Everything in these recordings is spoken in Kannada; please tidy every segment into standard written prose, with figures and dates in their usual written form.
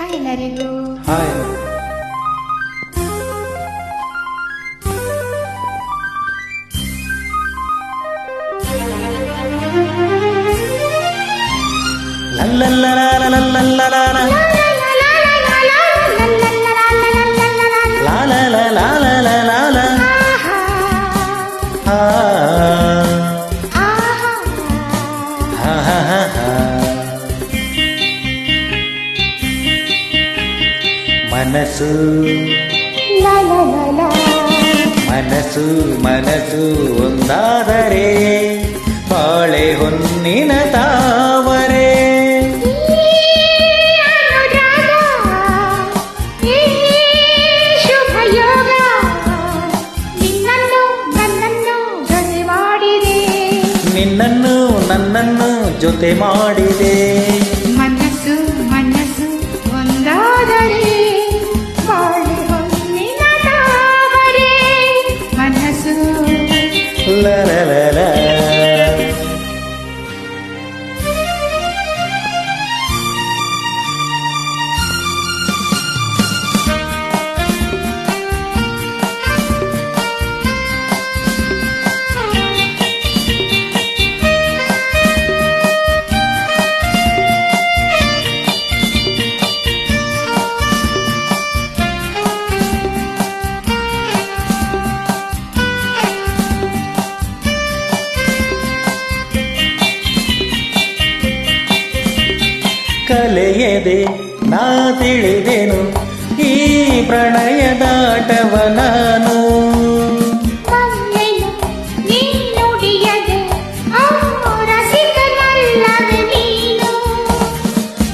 ಹಾಯ್ ಎಲ್ಲರಿಗೂ. ಹಾಯ್. ಮನಸ್ಸು ಮನಸ್ಸು ಮನಸ್ಸು ಒಂದಾದರೆ ಬಾಳೆ ಹೊನ್ನಿನ ತಾವರೆ. ನಿನ್ನನ್ನು ನನ್ನನ್ನು ಜೊತೆ ಮಾಡಿದೆ. ಮನಸ್ಸು ಮನಸ್ಸು ಒಂದಾದರೆ ಬಾಳೆ ಹೊನ್ನಿನ ತಾವರೆ. ಮನಸ್ಸು ಲಲಲಲ. ಕಲೆಯದೆ ನಾ ತಿಳಿದೆನು ಈ ಪ್ರಣಯದಾಟವ ನಾನು.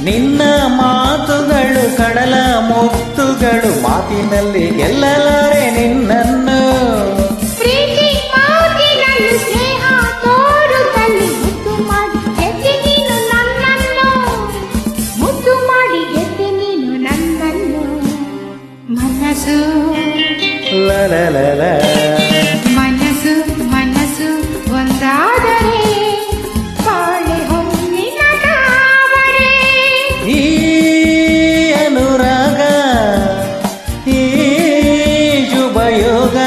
ನಿನ್ನ ಮಾತುಗಳು ಕಡಲ ಮುತ್ತುಗಳು, ಮಾತಿನಲ್ಲಿ ಗೆಲ್ಲಲಾರೆ ನಿನ್ನನ್ನು. ಮನಸ್ಸು ಲಲಲಲ. ಮನಸ್ಸು ಮನಸ್ಸು ಒಂದಾದರೆ ಬಾಳೆ ಹೊನ್ನಿನ ತಾವರೆ. ಈ ಅನುರಾಗ ಈ ಶುಭಯೋಗ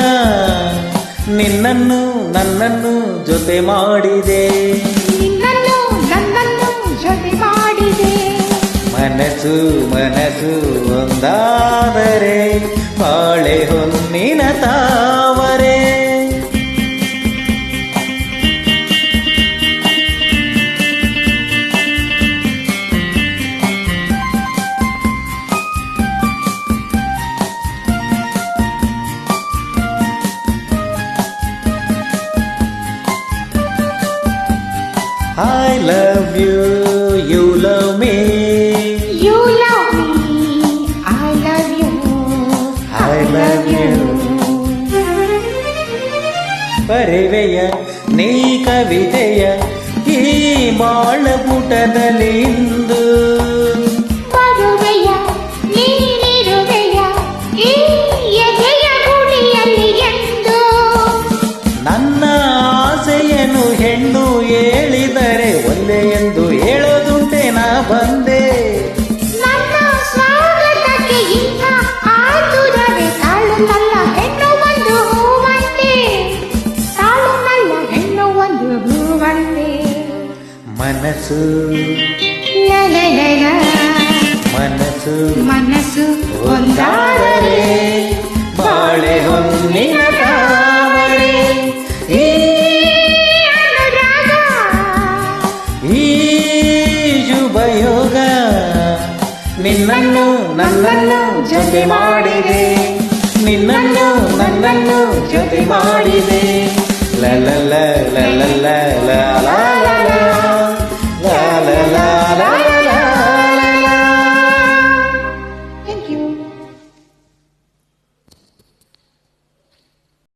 ನಿನ್ನನ್ನು ನನ್ನನ್ನು ಜೊತೆ ಮಾಡಿದೆ. ನಿನ್ನನ್ನು ನನ್ನನ್ನು ಜೊತೆ ಮಾಡಿದೆ. ಮನಸ್ಸು ಮನಸ್ಸು ಒಂದಾದರೆ ಬಾಳೆ ಹೊನ್ನಿನ ತಾವರೆ. I love you, you love me. You love me, I love you, I love you. ಬರೆವೆಯ ನೀ ಕವಿತೆಯ ಈ ಬಾಳ ಪುಟದಲ್ಲಿ ಇಂದು. ಬರುವೆಯ ನೀನಿರುವೆಯ ಈ ಎದೆಯ ಗುಡಿಯಲ್ಲಿ ಎಂದು. ನನ್ನ ಆಸೆಯನ್ನು ಹೆಣ್ಣು ಹೇಳಿದರೆ ಒಲ್ಲೆ ಎಂದು ಹೇಳೋದುಂಟೆ ನಾ ಬಂದೆ. ನನ್ನ ಸ್ವಾಗತಕ್ಕೆ ಇಂಥ ಆತುರವೇ ತಾಳುನಲ್ಲ ಹೆಣ್ಣು ಒಂದು ಹೂವಂತೆ. ತಾಳುನಲ್ಲ ಹೆಣ್ಣು ಒಂದು ಹೂವಂತೆ. ಮನಸ್ಸು ಲಲಲಲ. ಮನಸ್ಸು ಮನಸ್ಸು ಒಂದಾದರೆ ಬಾಳೆ ಹೊನ್ನಿನ ತಾವರೆ. ಈ ಅನುರಾಗ ಈ ಶುಭಯೋಗ ನಿನ್ನನ್ನು ನನ್ನನ್ನು ಜೊತೆ ಮಾಡಿದೆ. ನಿನ್ನನ್ನು ನನ್ನನ್ನು ಜೊತೆ ಮಾಡಿದೆ. ಲಲಲ ಲಲಲ ಲಲ.